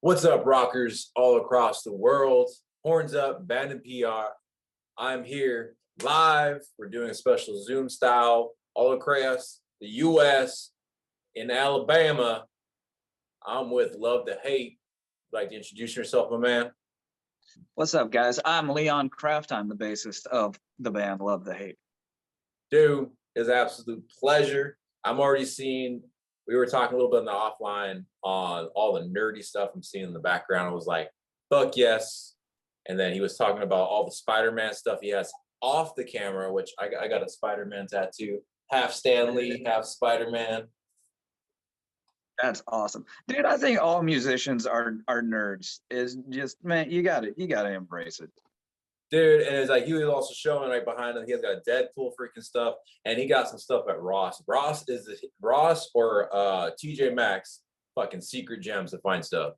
What's up, rockers all across the world? Horns up, band and PR. I'm here live. We're doing a special Zoom style all across the US in Alabama. I'm with Love to Hate. Like to introduce yourself, my man? What's up, guys? I'm Leon Kraft. I'm the bassist of the band Love the Hate. Dude, it's an absolute pleasure. I'm already seeing, we were talking a little bit in the offline on all the nerdy stuff I'm seeing in the background. I was like, fuck yes. And then he was talking about all the Spider-Man stuff he has off the camera, which I got a Spider-Man tattoo. Half Stan Lee, half Spider-Man. That's awesome, dude. I think all musicians are nerds. Is just, man, you gotta embrace it, Dude, and it's like he was also showing right behind him. He has got Deadpool freaking stuff, and he got some stuff at Ross. Ross or TJ Maxx, fucking secret gems to find stuff.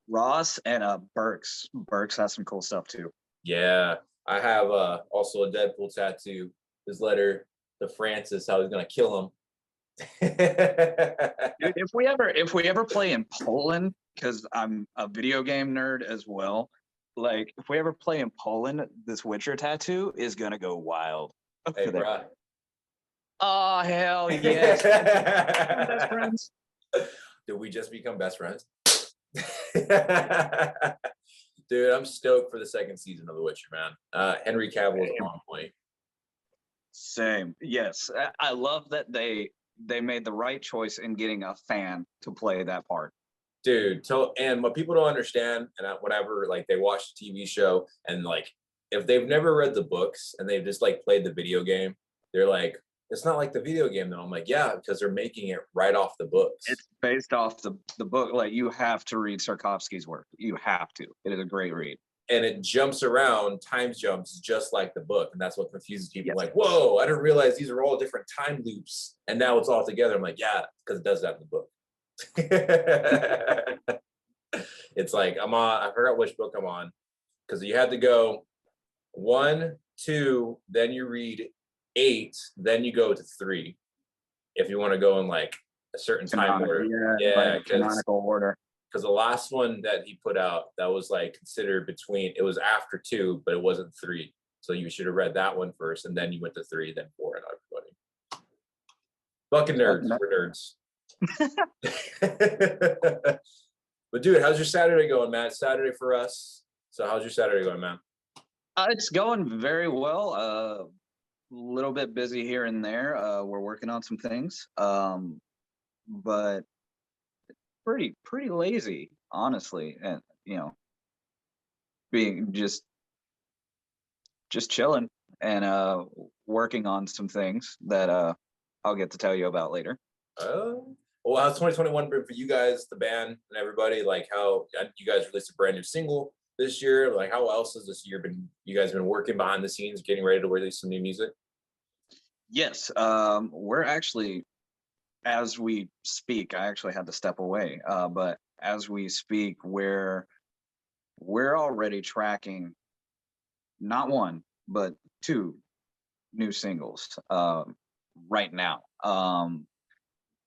Ross and Burks. Burks has some cool stuff too. Yeah, I have also a Deadpool tattoo. His letter to Francis, how he's gonna kill him. Dude, if we ever play in Poland, because I'm a video game nerd as well. Like, if we ever play in Poland, this Witcher tattoo is gonna go wild. Hey, bro. Oh, hell yes. Best friends. Did we just become best friends? Dude, I'm stoked for the second season of The Witcher, man. Henry Cavill is on point. Same. Yes. I love that they made the right choice in getting a fan to play that part. Dude, and what people don't understand, and whatever, like they watch the TV show, and like if they've never read the books and they've just like played the video game, they're like, it's not like the video game though. I'm like, yeah, because they're making it right off the books. It's based off the book. Like, you have to read Tarkovsky's work. You have to. It is a great read. And it jumps around, time jumps just like the book. And that's what confuses people. Yes. Like, whoa, I didn't realize these are all different time loops. And now it's all together. I'm like, yeah, because it does that in the book. It's like I forgot which book I'm on, because you had to go 1, 2, then you read 8, then you go to 3 if you want to go in like a certain time order. Yeah, canonical order. Because the last one that he put out, that was like considered between, it was after 2, but it wasn't 3. So you should have read that one first, and then you went to 3, then 4, and everybody. Fucking nerds, we're nerds. But dude, how's your Saturday going, man? It's Saturday for us. So how's your Saturday going, man? It's going very well. A little bit busy here and there. We're working on some things, but pretty lazy, honestly. And being just chilling and working on some things that I'll get to tell you about later. Well, how's 2021 been for you guys, the band, and everybody? Like, how you guys released a brand new single this year? Like, how else has this year been? You guys been working behind the scenes, getting ready to release some new music? Yes, we're actually, as we speak, I actually had to step away, but as we speak, we're already tracking not one but 2 new singles right now.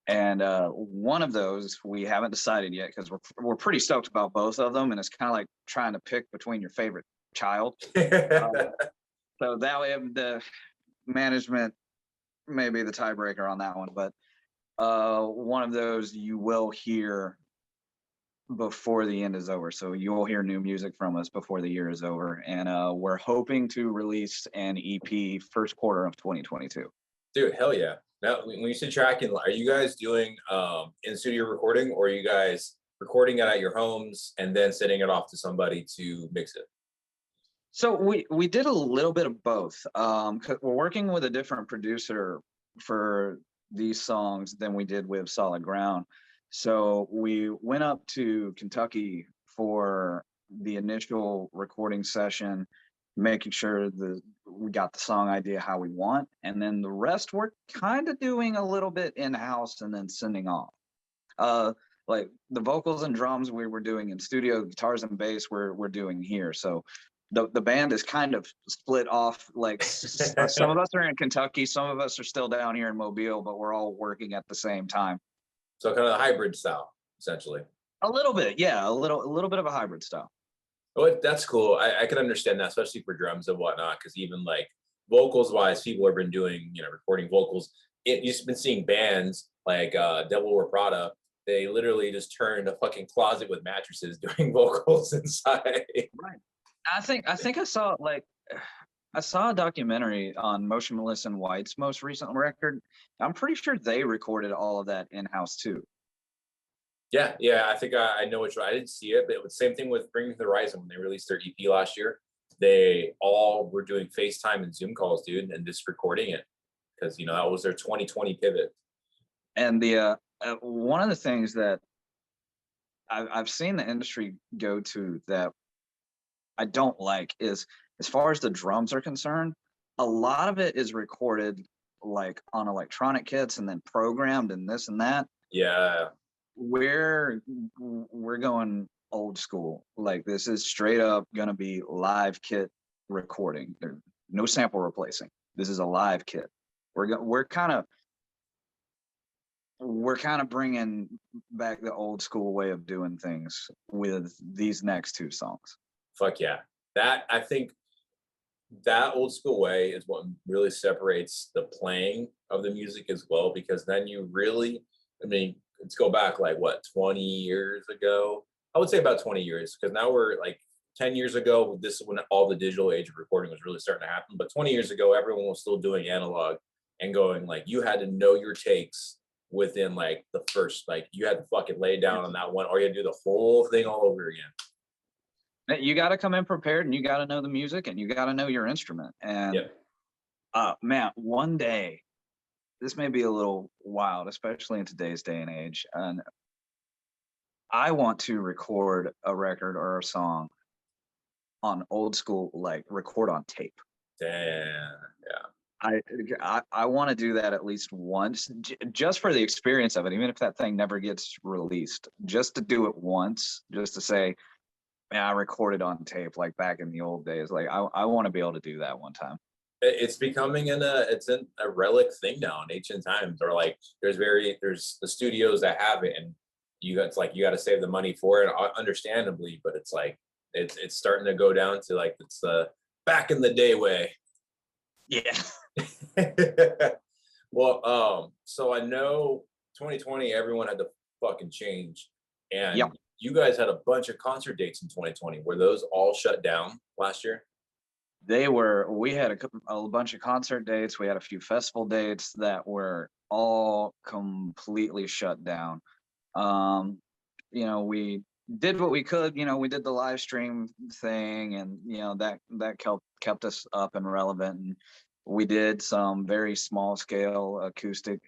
And one of those we haven't decided yet, because we're pretty stoked about both of them, and it's kind of like trying to pick between your favorite child. So that way, the management may be the tiebreaker on that one, but one of those you will hear before the end is over. So you'll hear new music from us before the year is over, and we're hoping to release an EP first quarter of 2022. Dude, hell yeah. Now, when you say tracking, are you guys doing in-studio recording, or are you guys recording it at your homes and then sending it off to somebody to mix it? So we did a little bit of both. 'Cause we're working with a different producer for these songs than we did with Solid Ground. So we went up to Kentucky for the initial recording session, making sure that we got the song idea how we want, and then the rest we're kind of doing a little bit in-house and then sending off. Like the vocals and drums we were doing in studio, guitars and bass we're doing here. So the band is kind of split off. Like, some of us are in Kentucky, some of us are still down here in Mobile, but we're all working at the same time. So kind of a hybrid style, essentially. A little bit, yeah, a little bit of a hybrid style. Oh, that's cool. I can understand that, especially for drums and whatnot, because even like vocals wise, people have been doing, recording vocals. You've been seeing bands like Devil Wear Prada. They literally just turned a fucking closet with mattresses doing vocals inside. Right. I think I saw like I saw a documentary on Motionless in White's most recent record. I'm pretty sure they recorded all of that in house too. Yeah, yeah, I think I know which one. I didn't see it, but it was the same thing with Bring Me the Horizon when they released their EP last year. They all were doing FaceTime and Zoom calls, dude, and just recording it because that was their 2020 pivot. And the one of the things that I've seen the industry go to that I don't like is, as far as the drums are concerned, a lot of it is recorded like on electronic kits and then programmed and this and that. Yeah, We're going old school. Like, this is straight up gonna be live kit recording. There no sample replacing. This is a live kit. We're kind of bringing back the old school way of doing things with these next two songs. fuck yeah. I think that old school way is what really separates the playing of the music as well, because then you really, I mean, let's go back like what, 20 years ago? I would say about 20 years, because now we're like 10 years ago, this is when all the digital age of recording was really starting to happen. But 20 years ago, everyone was still doing analog and going like, you had to know your takes within like the first, like you had to fucking lay down on that one, or you had to do the whole thing all over again. You got to come in prepared, and you got to know the music, and you got to know your instrument. And man, one day, this may be a little wild, especially in today's day and age, and I want to record a record or a song on old school, like record on tape. Damn. Yeah. I want to do that at least once, just for the experience of it, even if that thing never gets released, just to do it once, just to say, man, I recorded on tape like back in the old days. Like, I want to be able to do that one time. It's becoming a relic thing now in ancient times, or like there's the studios that have it, and you got to save the money for it, understandably, but it's like it's starting to go down to like it's the back in the day way. Yeah. Well, so I know 2020 everyone had to fucking change, and Yep. you guys had a bunch of concert dates in 2020. Were those all shut down last year? We had a bunch of concert dates. We had a few festival dates that were all completely shut down. We did what we could. We did the live stream thing, and that kept us up and relevant. And we did some very small scale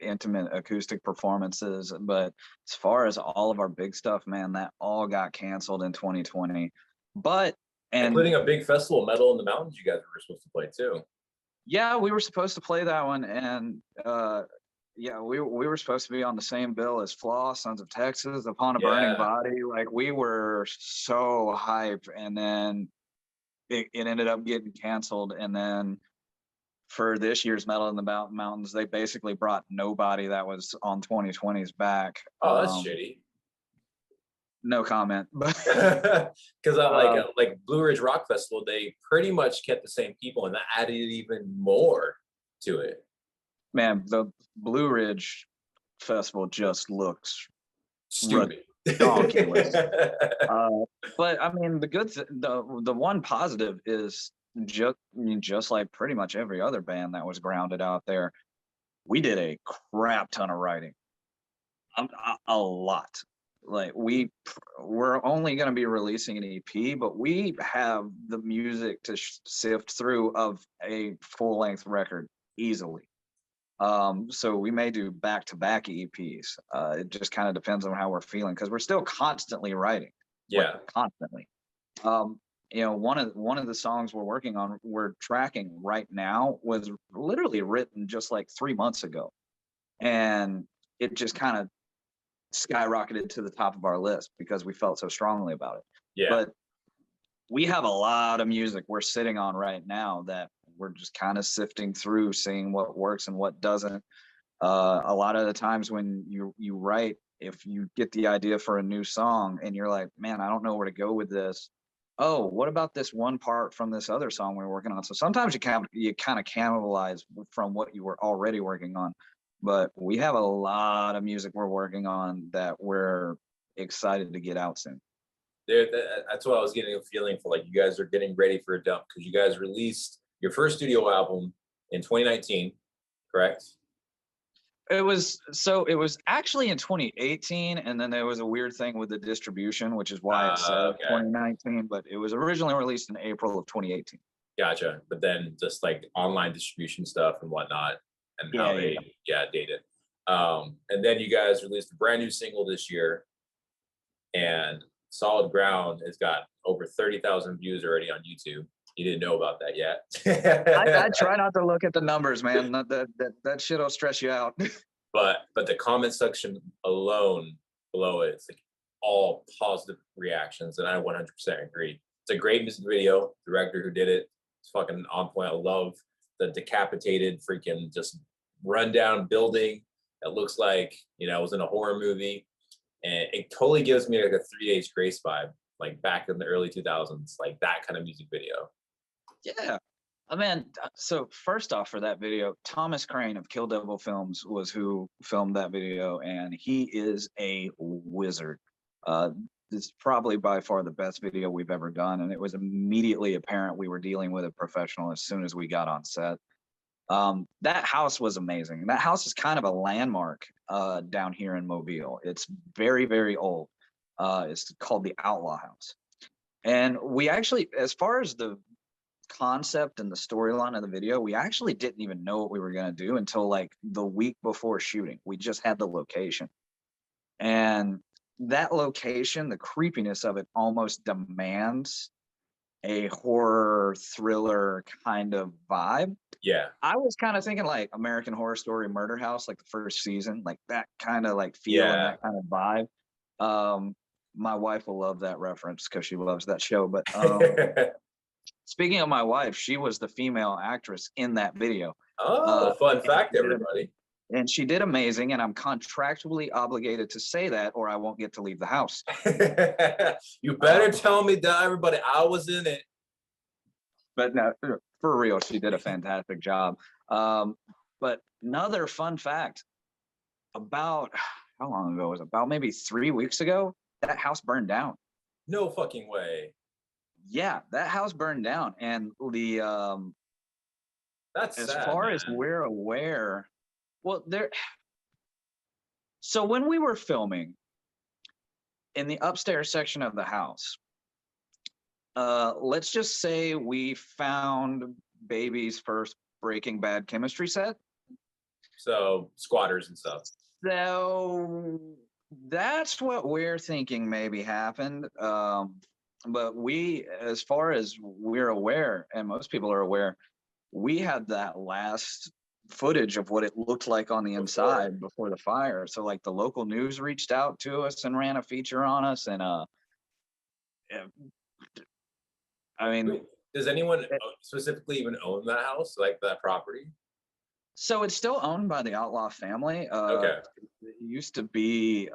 intimate acoustic performances. But as far as all of our big stuff, man, that all got canceled in 2020. But Including a big festival, Metal in the Mountains, you guys were supposed to play too. yeah, we were supposed to play that one, and yeah, we were supposed to be on the same bill as Flaw, Sons of Texas, Upon a Burning Body. Like, we were so hyped, and then it ended up getting canceled. And then for this year's Metal in the Mountains, they basically brought nobody that was on 2020's back. Oh, that's shitty. No comment. But because like Blue Ridge Rock Festival, they pretty much kept the same people, and that added even more to it. Man, the Blue Ridge Festival just looks stupid. Ridiculous. But I mean, the one positive is just like pretty much every other band that was grounded out there, we did a crap ton of writing, a lot. Like, we're only going to be releasing an EP, but we have the music to sift through of a full-length record easily. So we may do back-to-back EPs. It just kind of depends on how we're feeling, because we're still constantly writing. Yeah, constantly. One of the songs we're tracking right now was literally written just like 3 months ago, and it just kind of skyrocketed to the top of our list because we felt so strongly about it. Yeah. But we have a lot of music we're sitting on right now that we're just kind of sifting through, seeing what works and what doesn't. A lot of the times when you write if you get the idea for a new song and you're like, man, I don't know where to go with this. Oh, what about this one part from this other song we were working on? So sometimes you kind of cannibalize from what you were already working on. But we have a lot of music we're working on that we're excited to get out soon. There, that's what I was getting a feeling for. Like you guys are getting ready for a dump because you guys released your first studio album in 2019, correct? It was actually in 2018, and then there was a weird thing with the distribution, which is why it said Okay, 2019, but it was originally released in April of 2018. gotcha. But then just like online distribution stuff and whatnot, and how Yeah, yeah, they date it. And then you guys released a brand new single this year, and Solid Ground has got over 30,000 views already on YouTube. You didn't know about that yet. I try not to look at the numbers, man. That shit'll stress you out. but the comment section alone below it, it's like all positive reactions, and I 100% agree. It's a great music video. The director who did it is fucking on point. I love the decapitated freaking just rundown building that looks like it was in a horror movie, and it totally gives me like a 3 Days Grace vibe, like back in the early 2000s, like that kind of music video. Yeah. Man, so first off, for that video, Thomas Crane of Kill Devil Films was who filmed that video, and he is a wizard. This is probably by far the best video we've ever done, and it was immediately apparent we were dealing with a professional as soon as we got on set. That house was amazing. That house is kind of a landmark down here in Mobile. It's very, very old. It's called the Outlaw House. And we actually, as far as the concept and the storyline of the video, we actually didn't even know what we were going to do until like the week before shooting. We just had the location, and that location, the creepiness of it almost demands a horror thriller kind of vibe. Yeah. I was kind of thinking like American Horror Story Murder House, like the first season, like that kind of like feel and that kind of vibe. My wife will love that reference because she loves that show. But speaking of my wife, she was the female actress in that video. Fun fact, everybody. And she did amazing, and I'm contractually obligated to say that, or I won't get to leave the house. You better tell me that, everybody. I was in it. But no, for real, she did a fantastic job. But another fun fact about how long ago was it? About maybe 3 weeks ago, that house burned down. No fucking way. Yeah, that house burned down, and that's as sad, far man. as we're aware, well, so when we were filming in the upstairs section of the house, let's just say we found Baby's first Breaking Bad chemistry set. So squatters and stuff. So that's what we're thinking maybe happened. But we, as far as we're aware, and most people are aware, we had that last footage of what it looked like on the inside before the fire. So like the local news reached out to us and ran a feature on us, and I mean, does anyone specifically even own that house, like that property? So it's still owned by the Outlaw family. Okay. It used to be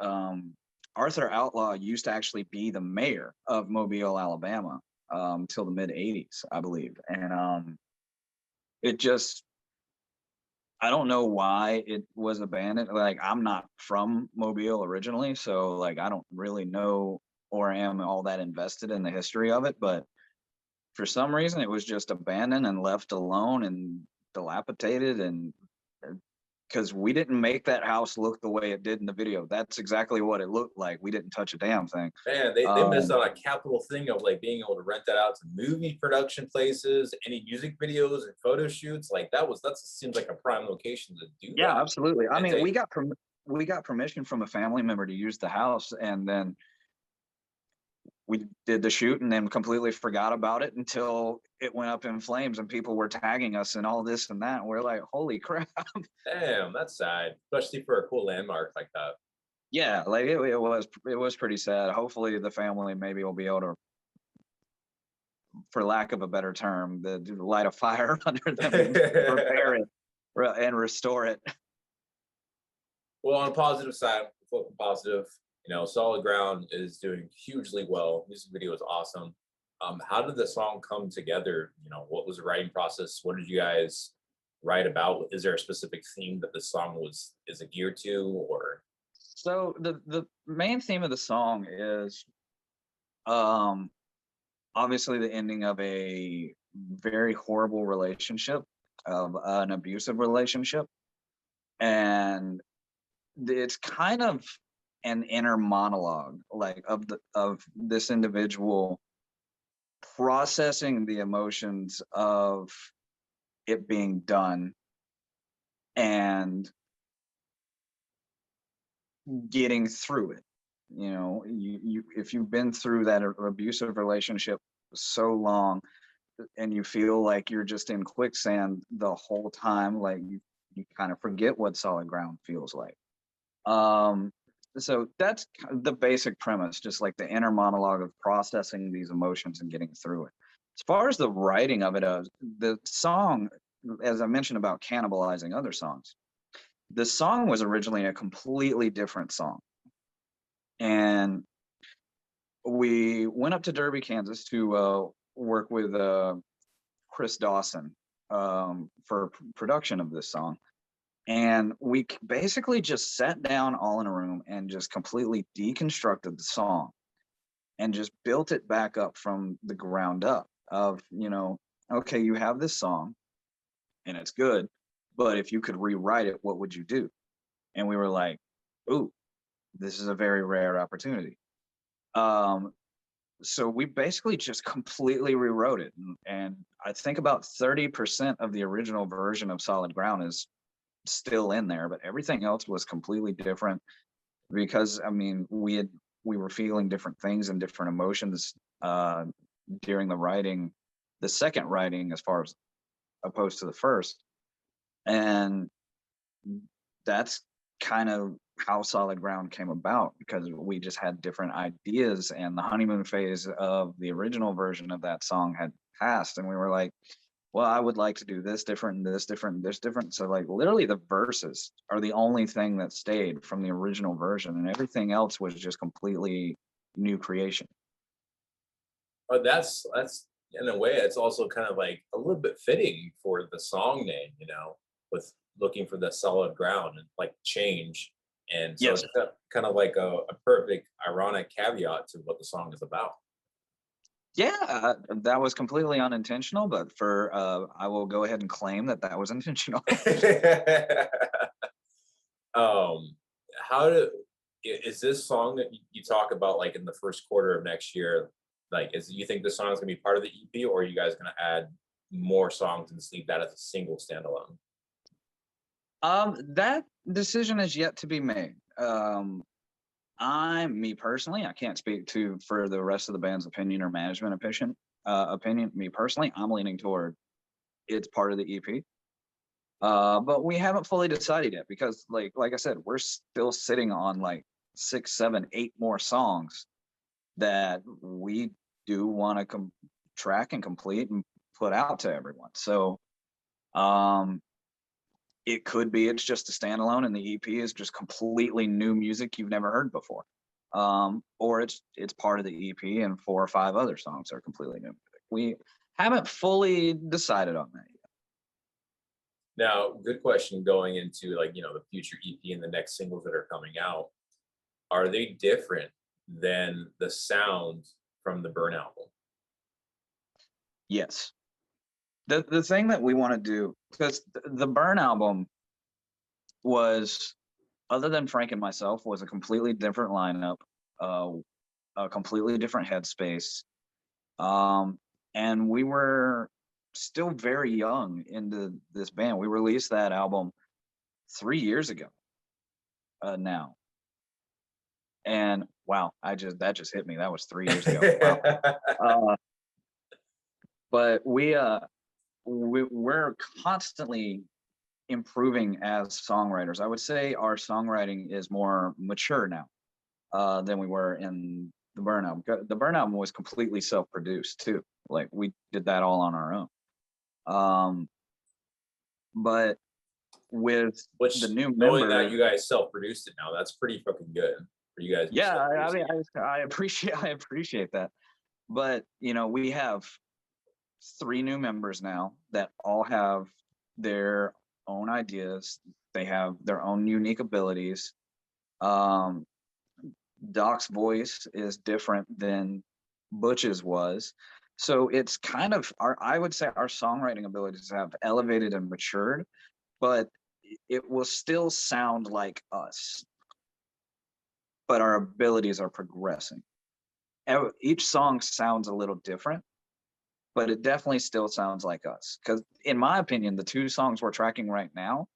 Arthur Outlaw used to actually be the mayor of Mobile, Alabama, till the mid '80s, I believe, and it just, I don't know why it was abandoned. Like, I'm not from Mobile originally, so like I don't really know or am all that invested in the history of it, but for some reason it was just abandoned and left alone and dilapidated, and because we didn't make that house look the way it did in the video. That's exactly what it looked like. We didn't touch a damn thing. Man, they missed on a capital thing of like being able to rent that out to movie production places, any music videos and photo shoots. Like that seems like a prime location to do that. Yeah, absolutely. I mean, take... we got permission from a family member to use the house, and then we did the shoot and then completely forgot about it until it went up in flames and people were tagging us and all this and that. And we're like, holy crap. Damn, that's sad, especially for a cool landmark like that. Yeah, like it was pretty sad. Hopefully the family maybe will be able to, for lack of a better term, light a fire under them and repair it and restore it. Well, on a positive side, flipping positive. You know, Solid Ground is doing hugely well. Music video is awesome. How did the song come together? You know, what was the writing process? What did you guys write about? Is there a specific theme that the song was is it geared to, or So the main theme of the song is um obviously the ending of a very horrible relationship, of an abusive relationship, and it's kind of an inner monologue, like of this individual processing the emotions of it being done and getting through it. You know, you if you've been through that abusive relationship so long and you feel like you're just in quicksand the whole time, like you kind of forget what solid ground feels like. Um, so that's the basic premise, just like the inner monologue of processing these emotions and getting through it. As far as the writing of it, the song, as I mentioned about cannibalizing other songs, the song was originally a completely different song. And we went up to Derby, Kansas to work with Chris Dawson for production of this song. And we basically just sat down all in a room and just completely deconstructed the song and just built it back up from the ground up of, you know, okay, you have this song and it's good, but if you could rewrite it, what would you do? And we were like, ooh, this is a very rare opportunity. Um, so we basically just completely rewrote it. And I think about 30% of the original version of Solid Ground is still in there, but everything else was completely different because I mean we were feeling different things and different emotions during the writing, the second writing as far as opposed to the first. And that's kind of how Solid Ground came about because we just had different ideas and the honeymoon phase of the original version of that song had passed and we were like, well, I would like to do this different and this different and this different. So like literally the verses are the only thing that stayed from the original version and everything else was just completely new creation. oh, that's in a way it's also kind of like a little bit fitting for the song name, you know, with looking for the solid ground and like change. And so Yes. it's kind of like a perfect ironic caveat to what the song is about. Yeah, that was completely unintentional, but for I will go ahead and claim that that was intentional. um, how do is this song that you talk about like in the first quarter of next year? Like, is you think this song is gonna be part of the EP, or are you guys gonna add more songs and just leave that as a single standalone? That decision is yet to be made. Me personally, I can't speak to for the rest of the band's opinion or management opinion. Opinion, me personally, I'm leaning toward it's part of the EP. But we haven't fully decided yet because, like I said, we're still sitting on like 6, 7, 8 more songs that we do want to track and complete and put out to everyone. So, um, it could be it's just a standalone and the EP is just completely new music you've never heard before. Or it's part of the EP and 4 or 5 other songs are completely new music. We haven't fully decided on that yet. Now, good question going into like, you know, the future EP and the next singles that are coming out. Are they different than the sound from the Burn album? Yes. The thing that we want to do, because the Burn album was, other than Frank and myself, was a completely different lineup, uh, a completely different headspace. And we were still very young into this band. We released that album 3 years ago now. And wow, that just hit me. That was 3 years ago. Wow. Uh, but we're constantly improving as songwriters. I would say our songwriting is more mature now than we were in the Burn album. The Burn album was completely self-produced too. Like we did that all on our own. Um, but with Which, the new knowing that member. you guys self-produced it now, that's pretty fucking good for you guys to be Yeah, I self-producing mean, it. I appreciate I appreciate that. But we have three new members now that all have their own ideas. They have their own unique abilities. Um, Doc's voice is different than Butch's was. So it's kind of I would say our songwriting abilities have elevated and matured, but it will still sound like us, but our abilities are progressing. Each song sounds a little different, but it definitely still sounds like us. Because in my opinion, the two songs we're tracking right now,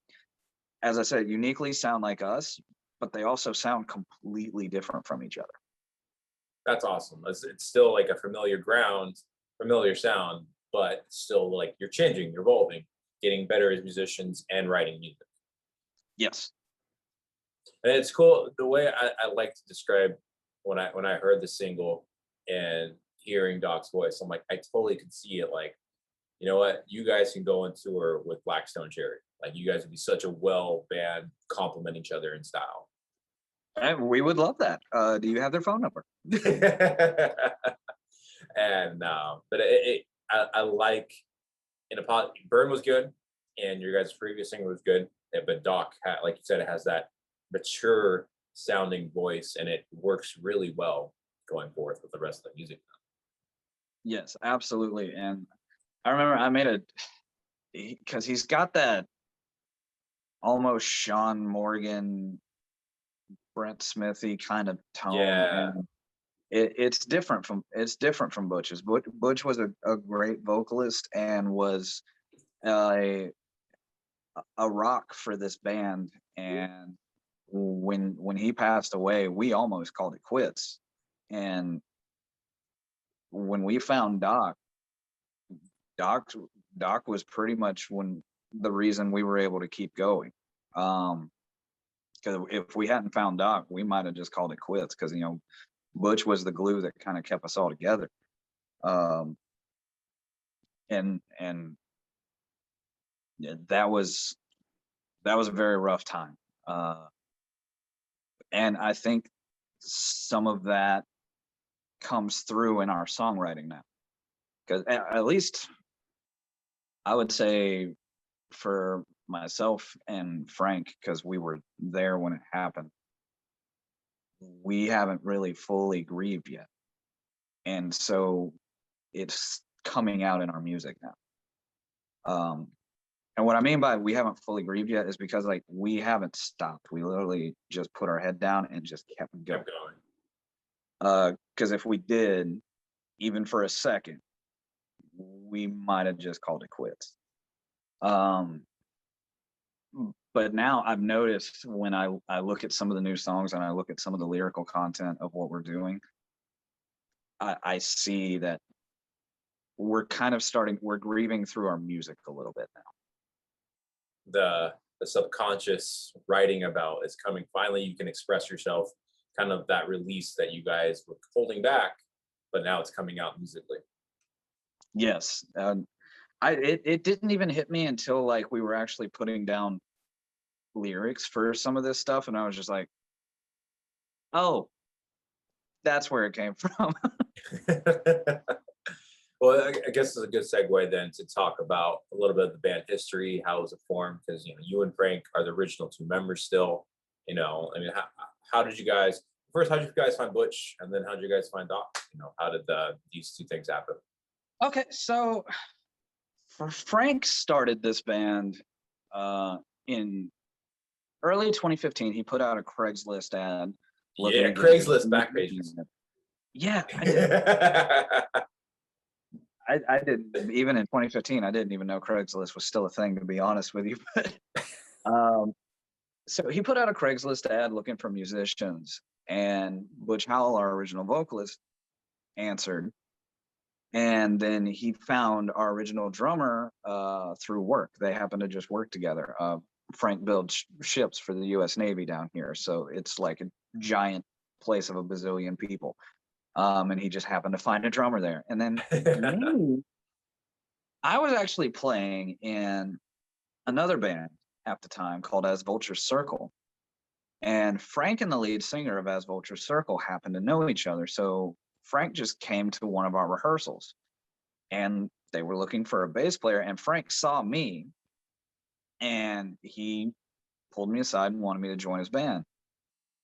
as I said, uniquely sound like us, but they also sound completely different from each other. That's awesome. It's still like a familiar ground, familiar sound, but still like you're changing, you're evolving, getting better as musicians and writing music. Yes. And it's cool the way I like to describe when I heard the single and hearing Doc's voice. I'm like, I totally could see it. Like, you know what? You guys can go on tour with Blackstone Cherry. Like, you guys would be such a well band, complement each other in style. And we would love that. Do you have their phone number? And but I like in a pot. Burn was good, and your guys' previous singer was good. But Doc, like you said, it has that mature sounding voice, and it works really well going forth with the rest of the music. Yes, absolutely. And I remember I made because he's got that almost Sean Morgan, Brent Smithy kind of tone, Yeah, and it's different from Butch's. Butch was a great vocalist and was a a rock for this band. And when he passed away, we almost called it quits. And when we found Doc Doc was pretty much the reason we were able to keep going. Because if we hadn't found Doc, we might have just called it quits. Because Butch was the glue that kind of kept us all together. Um, and yeah, that was a very rough time. And I think some of that comes through in our songwriting now. Because at least I would say for myself and Frank, because we were there when it happened, we haven't really fully grieved yet. And so it's coming out in our music now. Um, and what I mean by we haven't fully grieved yet is because like we haven't stopped. We literally just put our head down and just kept going. kept going. Because if we did, even for a second, we might have just called it quits. Um, but now I've noticed when I look at some of the new songs and I look at some of the lyrical content of what we're doing, I see that we're grieving through our music a little bit now. The subconscious writing about is coming. Finally, you can express yourself. Kind of that release that you guys were holding back, but now it's coming out musically. Yes. It didn't even hit me until like we were actually putting down lyrics for some of this stuff, and I was just like, oh, that's where it came from. Well, I guess it's a good segue then to talk about a little bit of the band history. How was it formed? Because you and Frank are the original two members still. I mean, how did you guys first? How did you guys find Butch, and then how did you guys find Doc? How did these two things happen? Okay, so Frank started this band in early 2015. He put out a Craigslist ad. Yeah, Craigslist back pages. Yeah, I didn't even in 2015. I didn't even know Craigslist was still a thing, to be honest with you. But so he put out a Craigslist ad looking for musicians, and Butch Howell, our original vocalist, answered. And then he found our original drummer through work. They happened to just work together. Frank builds ships for the U.S. Navy down here, so it's like a giant place of a bazillion people. And he just happened to find a drummer there. And then me, I was actually playing in another band at the time called As Vulture's Circle. And Frank and the lead singer of As Vulture's Circle happened to know each other. So Frank just came to one of our rehearsals and they were looking for a bass player. And Frank saw me and he pulled me aside and wanted me to join his band.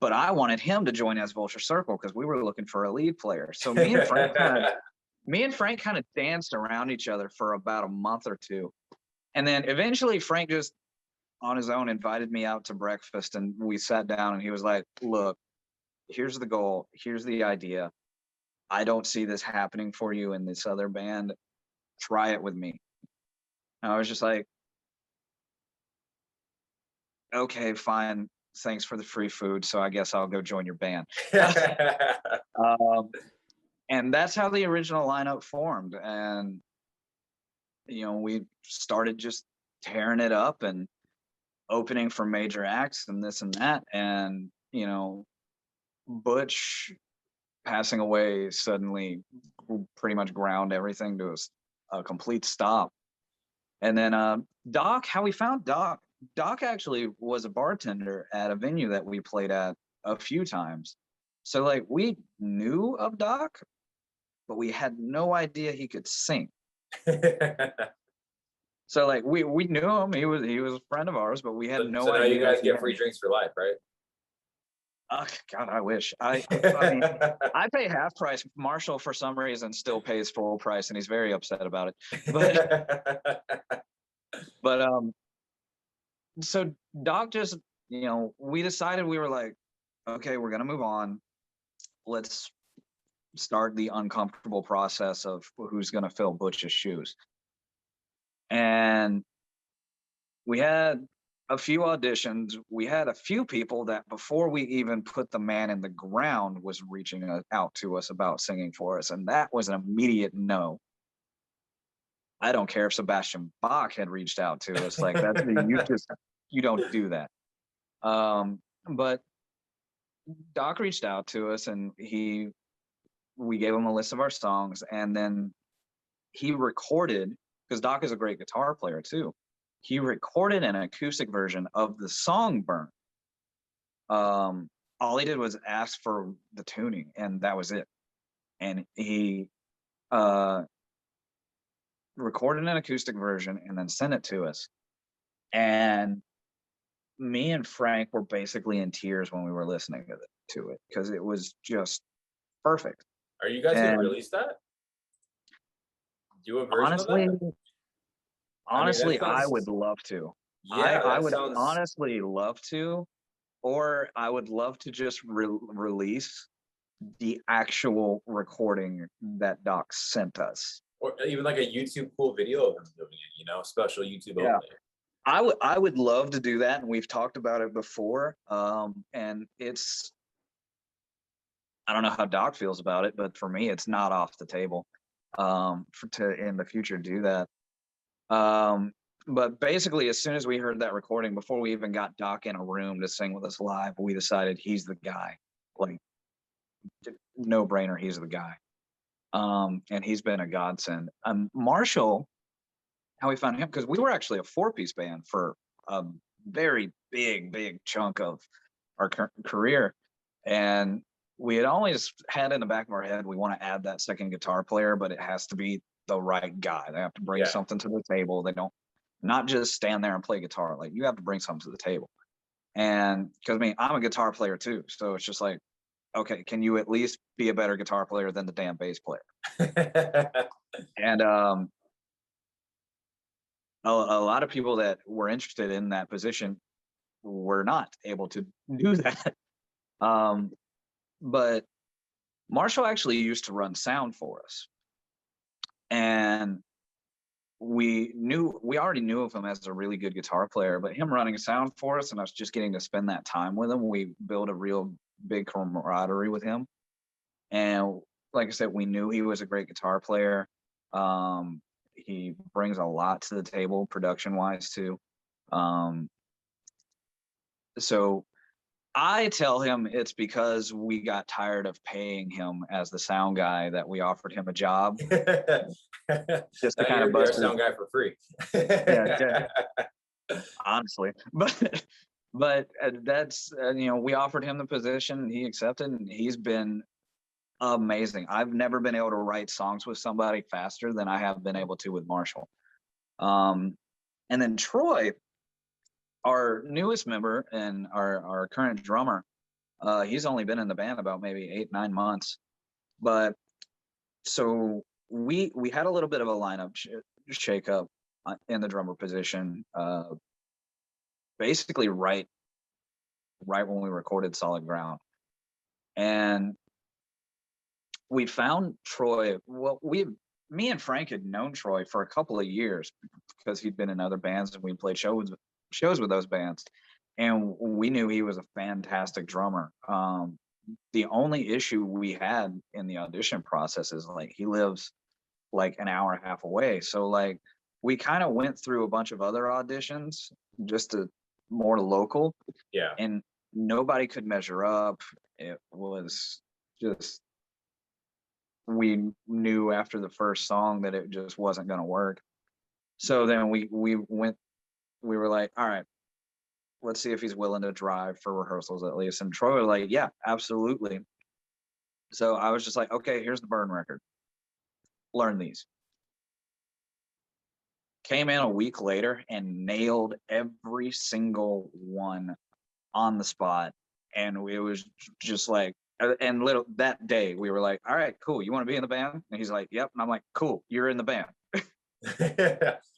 But I wanted him to join As Vulture Circle because we were looking for a lead player. So me and Frank kind of danced around each other for about a month or two. And then eventually Frank just on his own invited me out to breakfast and we sat down and he was like, look, here's the goal. Here's the idea. I don't see this happening for you in this other band. Try it with me. And I was just like, okay, fine. Thanks for the free food. So I guess I'll go join your band. And that's how the original lineup formed. And, you know, we started just tearing it up and opening for major acts and this and that. And, you know, Butch passing away suddenly pretty much ground everything to a complete stop. And then Doc, how we found Doc actually was a bartender at a venue that we played at a few times. So like we knew of Doc, but we had no idea he could sing. So like we knew him. He was a friend of ours, but we had no idea. So now you guys get free drinks for life, right? Oh, God, I wish. I mean, I pay half price. Marshall, for some reason, still pays full price, and he's very upset about it. But so Doc just, you know, we decided we were like, okay, we're gonna move on. Let's start the uncomfortable process of who's gonna fill Butch's shoes. And we had a few auditions. We had a few people that before we even put the man in the ground was reaching out to us about singing for us. And that was an immediate no. I don't care if Sebastian Bach had reached out to us. Like that's you don't do that. But Doc reached out to us and we gave him a list of our songs and then he recorded, because Doc is a great guitar player too. He recorded an acoustic version of the song Burn. All he did was ask for the tuning and that was it. And he recorded an acoustic version and then sent it to us. And me and Frank were basically in tears when we were listening to it because it was just perfect. Are you guys gonna release that? Do a version honestly, of that? Honestly, I would love to. Yeah, I would honestly love to, or I would love to just release the actual recording that Doc sent us. Or even like a YouTube cool video of him doing it, you know, special YouTube only. I would love to do that, and we've talked about it before. And it's, I don't know how Doc feels about it, but for me, it's not off the table. To in the future do that. But basically, as soon as we heard that recording, before we even got Doc in a room to sing with us live, we decided he's the guy. Like, no brainer, he's the guy. And he's been a godsend. Marshall, how we found him, because we were actually a 4-piece band for a very big chunk of our career. And we had always had in the back of our head, we want to add that second guitar player, but it has to be the right guy. They have to bring something to the table. They don't, not just stand there and play guitar. Like you have to bring something to the table. And because I mean, I'm a guitar player too. So it's just like, okay, can you at least be a better guitar player than the damn bass player? And a lot of people that were interested in that position were not able to do that. But Marshall actually used to run sound for us. And we already knew of him as a really good guitar player, but him running sound for us and us just getting to spend that time with him, we built a real big camaraderie with him. And like I said, we knew he was a great guitar player. He brings a lot to the table production wise too. So I tell him it's because we got tired of paying him as the sound guy that we offered him a job. Just to kind of bust our sound guy for free. Yeah, honestly. But that's we offered him the position and he accepted, and he's been amazing. I've never been able to write songs with somebody faster than I have been able to with Marshall. Um, and then Troy, our newest member and our current drummer, he's only been in the band about maybe 8 9 months, but so we had a little bit of a lineup shake up in the drummer position, basically right when we recorded Solid Ground, and we found Troy. Well, me and Frank had known Troy for a couple of years because he'd been in other bands and we played shows with those bands, and we knew he was a fantastic drummer. The only issue we had in the audition process is like he lives like an hour and a half away, so like we kind of went through a bunch of other auditions just to more local, Yeah. and nobody could measure up. It was just, we knew after the first song that it just wasn't going to work. So then we were like, all right, let's see if he's willing to drive for rehearsals at least. And Troy was like, yeah, absolutely. So I was just like, okay, here's the burn record. Learn these. Came in a week later and nailed every single one on the spot. And it was just like, and little that day we were like, all right, cool. You want to be in the band? And he's like, yep. And I'm like, cool, you're in the band.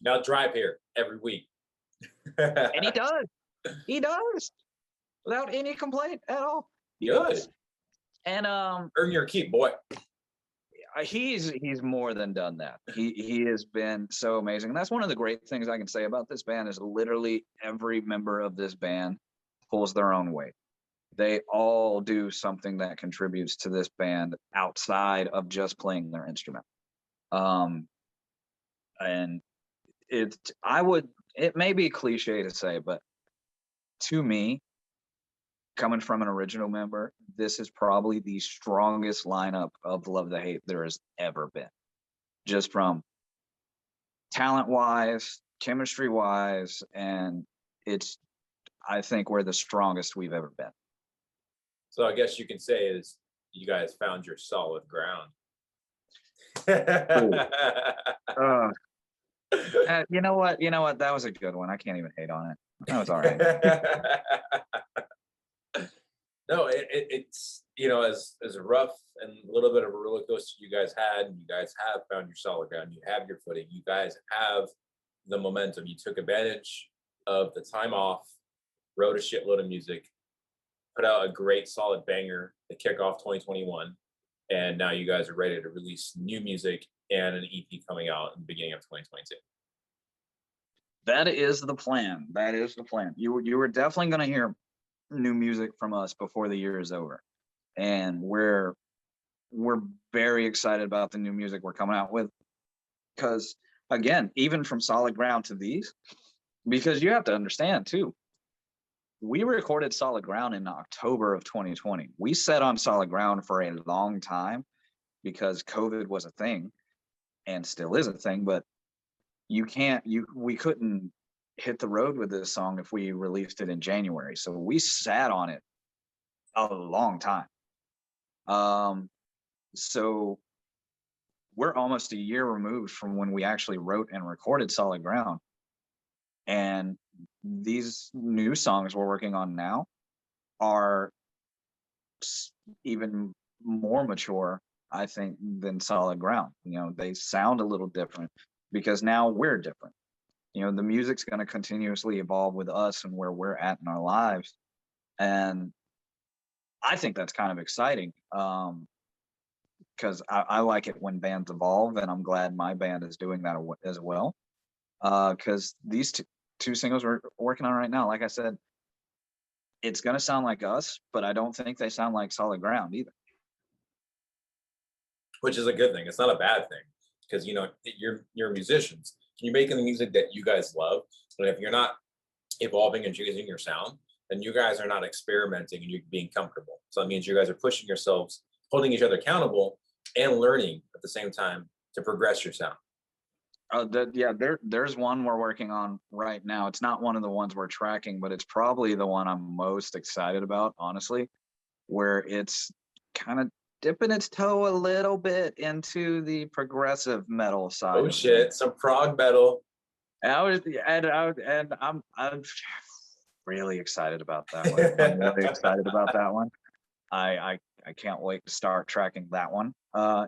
Now drive here every week. And he does. He does without any complaint at all. He Good. does. And Earn your keep, boy. he's more than done that. He has been so amazing. And that's one of the great things I can say about this band is literally every member of this band pulls their own weight. They all do something that contributes to this band outside of just playing their instrument. And it may be cliche to say, but to me, coming from an original member, this is probably the strongest lineup of Love the Hate there has ever been. Just from talent wise, chemistry wise, and I think we're the strongest we've ever been. So I guess you can say is you guys found your solid ground. You know what? That was a good one. I can't even hate on it. That was all right. No, it's as rough and a little bit of a roller coaster you guys had, and you guys have found your solid ground. You have your footing. You guys have the momentum. You took advantage of the time off, wrote a shitload of music, put out a great solid banger to kick off 2021, and now you guys are ready to release new music and an EP coming out in the beginning of 2022. That is the plan. That is the plan. You were definitely going to hear new music from us before the year is over, and we're very excited about the new music we're coming out with. Because again, even from Solid Ground to these, because you have to understand too, we recorded Solid Ground in October of 2020. We sat on Solid Ground for a long time because COVID was a thing and still is a thing, but we couldn't hit the road with this song if we released it in January. So we sat on it a long time. So we're almost a year removed from when we actually wrote and recorded Solid Ground. And these new songs we're working on now are even more mature, I think, than Solid Ground. They sound a little different because now we're different. The music's going to continuously evolve with us and where we're at in our lives. And I think that's kind of exciting because I like it when bands evolve, and I'm glad my band is doing that as well. Because these two singles we're working on right now, like I said, it's going to sound like us, but I don't think they sound like Solid Ground either. Which is a good thing. It's not a bad thing because you're musicians. You're making the music that you guys love. But if you're not evolving and choosing your sound, then you guys are not experimenting and you're being comfortable. So that means you guys are pushing yourselves, holding each other accountable, and learning at the same time to progress your sound. Yeah, there's one we're working on right now. It's not one of the ones we're tracking, but it's probably the one I'm most excited about, honestly, where it's kind of dipping its toe a little bit into the progressive metal side Oh of things. shit, some prog metal. I'm really excited about that one. I'm really excited about that one. I can't wait to start tracking that one.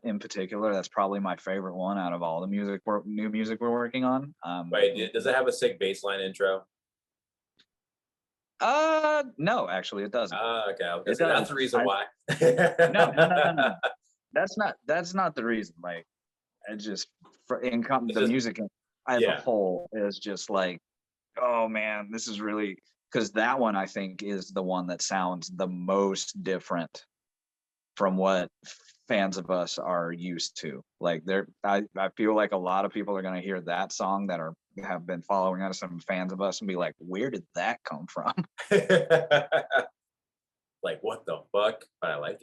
In particular, that's probably my favorite one out of all the new music we're working on. Wait, does it have a sick baseline intro? No, actually, it doesn't. Okay, I was gonna It say that's doesn't. the reason why. No. That's not the reason. Like, it just It's the just music as a yeah. whole is just like, oh man, this is really, because that one I think is the one that sounds the most different from what fans of us are used to. Like, I feel like a lot of people are going to hear that song that have been following us and fans of us and be like, where did that come from? Like what the fuck? But I like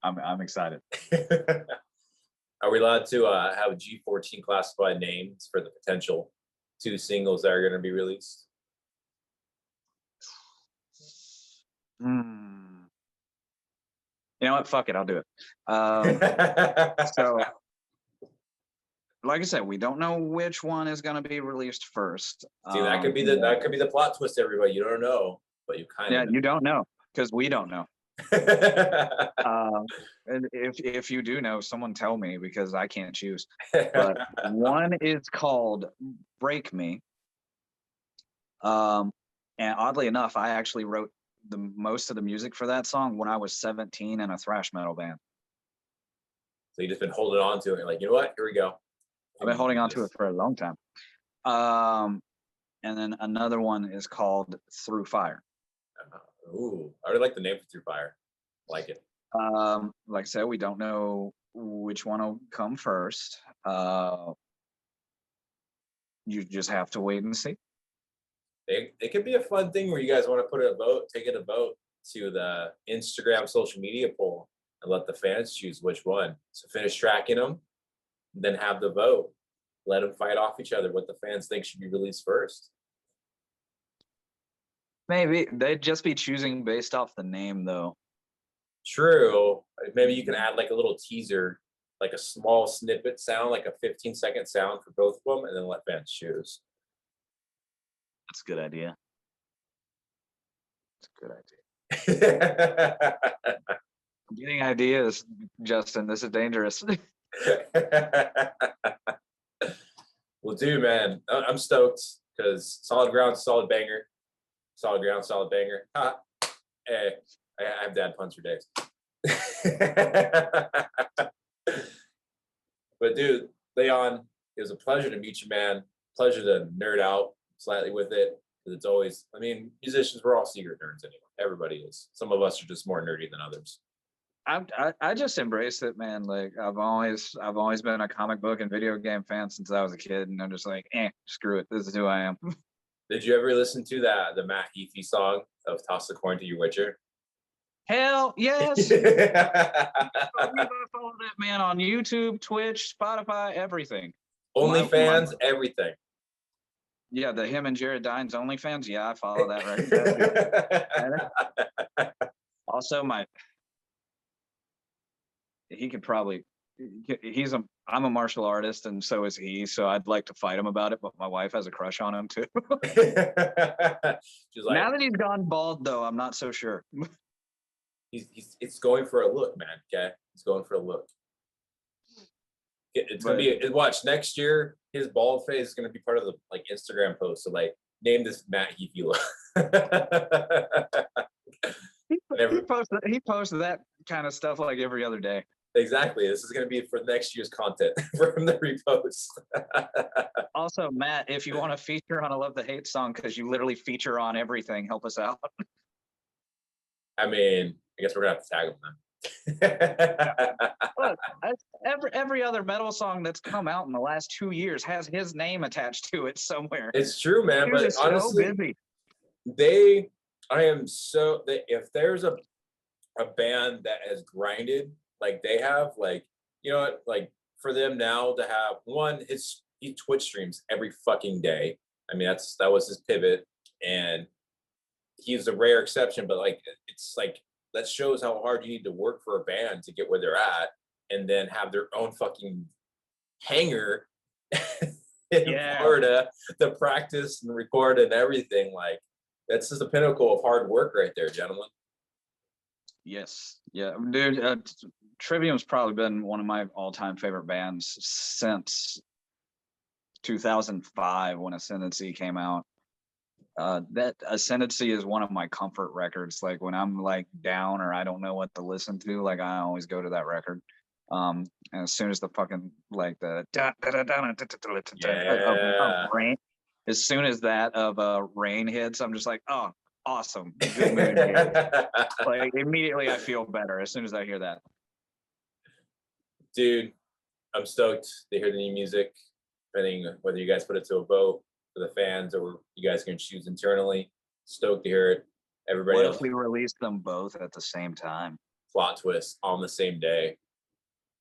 I'm excited. it. Are we allowed to have G14 classified names for the potential two singles that are going to be released? Hmm. You know what? Fuck it, I'll do it. So, like I said, we don't know which one is going to be released first. See, that could be the plot twist, everybody. You don't know, but you kind Yeah, of know. you don't know because we don't know. And if you do know, someone tell me because I can't choose. But one is called "Break Me," and oddly enough, I actually wrote the most of the music for that song when I was 17 in a thrash metal band. So you just been holding on to it. Like, you know what? Here we go. I've been holding on to it for a long time. And then another one is called "Through Fire." Ooh, I already like the name for Through Fire. Like it. Like I said, we don't know which one will come first. You just have to wait and see. It could be a fun thing where you guys want to put a vote, take it a vote to the Instagram social media poll and let the fans choose which one. So finish tracking them, then have the vote. Let them fight off each other. What the fans think should be released first. Maybe they'd just be choosing based off the name, though. True. Maybe you can add like a little teaser, like a small snippet sound, like a 15-second sound for both of them, and then let fans choose. That's a good idea. That's a good idea. Getting ideas, Justin. This is dangerous. Well, dude, man, I'm stoked because Solid Ground, solid banger. Solid Ground, solid banger. Ha. Hey, I have dad puns for days. But dude, Leon, it was a pleasure to meet you, man. Pleasure to nerd out slightly with it. Because it's always, I mean, musicians, we're all secret nerds anyway. Everybody is. Some of us are just more nerdy than others. I just embrace it, man. Like, I've always been a comic book and video game fan since I was a kid, and I'm just like, screw it. This is who I am. Did you ever listen to the Matt Heafy song of "Toss the Coin to Your Witcher"? Hell yes. Follow that man on YouTube, Twitch, Spotify, everything. OnlyFans, everything. Yeah, the him and Jared Dines OnlyFans. Yeah, I follow that right. Also, he could probably. I'm a martial artist, and so is he. So I'd like to fight him about it, but my wife has a crush on him too. She's like, now that he's gone bald, though, I'm not so sure. It's going for a look, man. Okay, he's going for a look. It's gonna be watch next year. His bald face is gonna be part of the like Instagram post. So like, name this Matt Heafy look. He posts that kind of stuff like every other day. Exactly. This is going to be for next year's content for him to repost. Also, Matt, if you want to feature on a Love the Hate song, because you literally feature on everything, help us out. I mean, I guess we're going to have to tag him then. Look, every other metal song that's come out in the last 2 years has his name attached to it somewhere. It's true, man. But honestly, if there's a band that has grinded like they have, like, you know what, like for them now to have one, he Twitch streams every fucking day. I mean, that was his pivot, and he's a rare exception. But like, it's like that shows how hard you need to work for a band to get where they're at, and then have their own fucking hangar in Yeah. Florida to practice and record and everything. Like, that's just the pinnacle of hard work right there, gentlemen. Yes. Yeah, dude. Trivium's probably been one of my all-time favorite bands since 2005 when Ascendancy came out. That Ascendancy is one of my comfort records. Like when I'm like down or I don't know what to listen to, like I always go to that record. And as soon as the fucking like the Yeah. rain, as soon as that of rain hits, I'm just like, oh, awesome, good mood here. Like immediately I feel better as soon as I hear that. Dude, I'm stoked to hear the new music, depending on whether you guys put it to a vote for the fans or you guys can choose internally. Stoked to hear it. Everybody What else, if we release them both at the same time plot twist on the same day.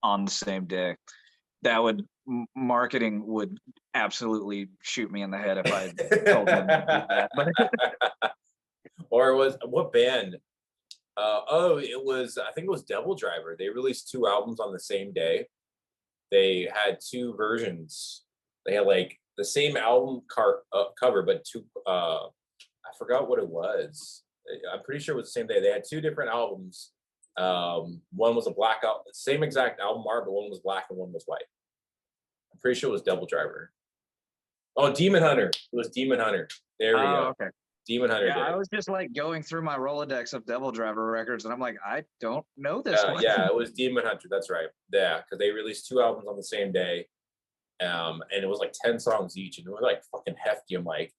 on the same day? That would marketing would absolutely shoot me in the head if I told them to do that. But Or it was what band? It was, I think it was Devil Driver. They released two albums on the same day. They had two versions. They had like the same album cover, but two. I forgot what it was. I'm pretty sure it was the same day. They had two different albums. One was a black out, same exact album art, but one was black and one was white. I'm pretty sure it was Devil Driver. Oh, Demon Hunter. It was Demon Hunter. There we go. okay. Demon Hunter Yeah, did I it. was just like going through my Rolodex of Devil Driver records, and I'm like, I don't know this one. Yeah, it was Demon Hunter. That's right. Yeah, because they released two albums on the same day, and it was like 10 songs each, and it was like fucking hefty. I'm like,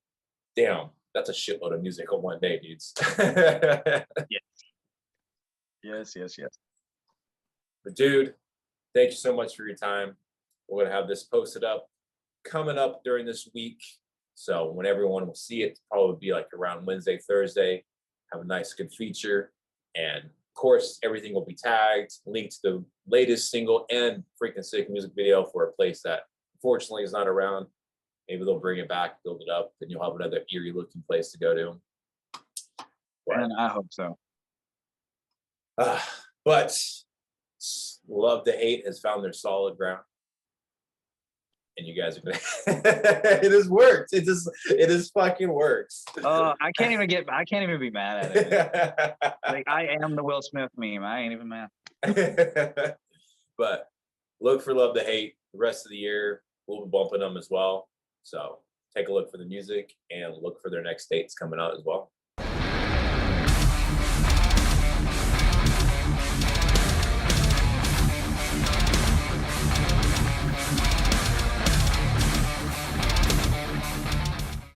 damn, that's a shitload of music on one day, dudes. Yes, yes, yes. But dude, thank you so much for your time. We're gonna have this posted up coming up during this week. So when everyone will see it, probably be like around Wednesday, Thursday. Have a nice good feature. And of course, everything will be tagged, linked to the latest single and freaking sick music video for a place that unfortunately is not around. Maybe they'll bring it back, build it up, then you'll have another eerie looking place to go to. And I hope so. But Love to Hate has found their solid ground. And you guys are gonna it has worked. It just fucking works. I can't even be mad at it. Like I am the Will Smith meme. I ain't even mad. But look for Love to Hate the rest of the year. We'll be bumping them as well. So take a look for the music and look for their next dates coming out as well.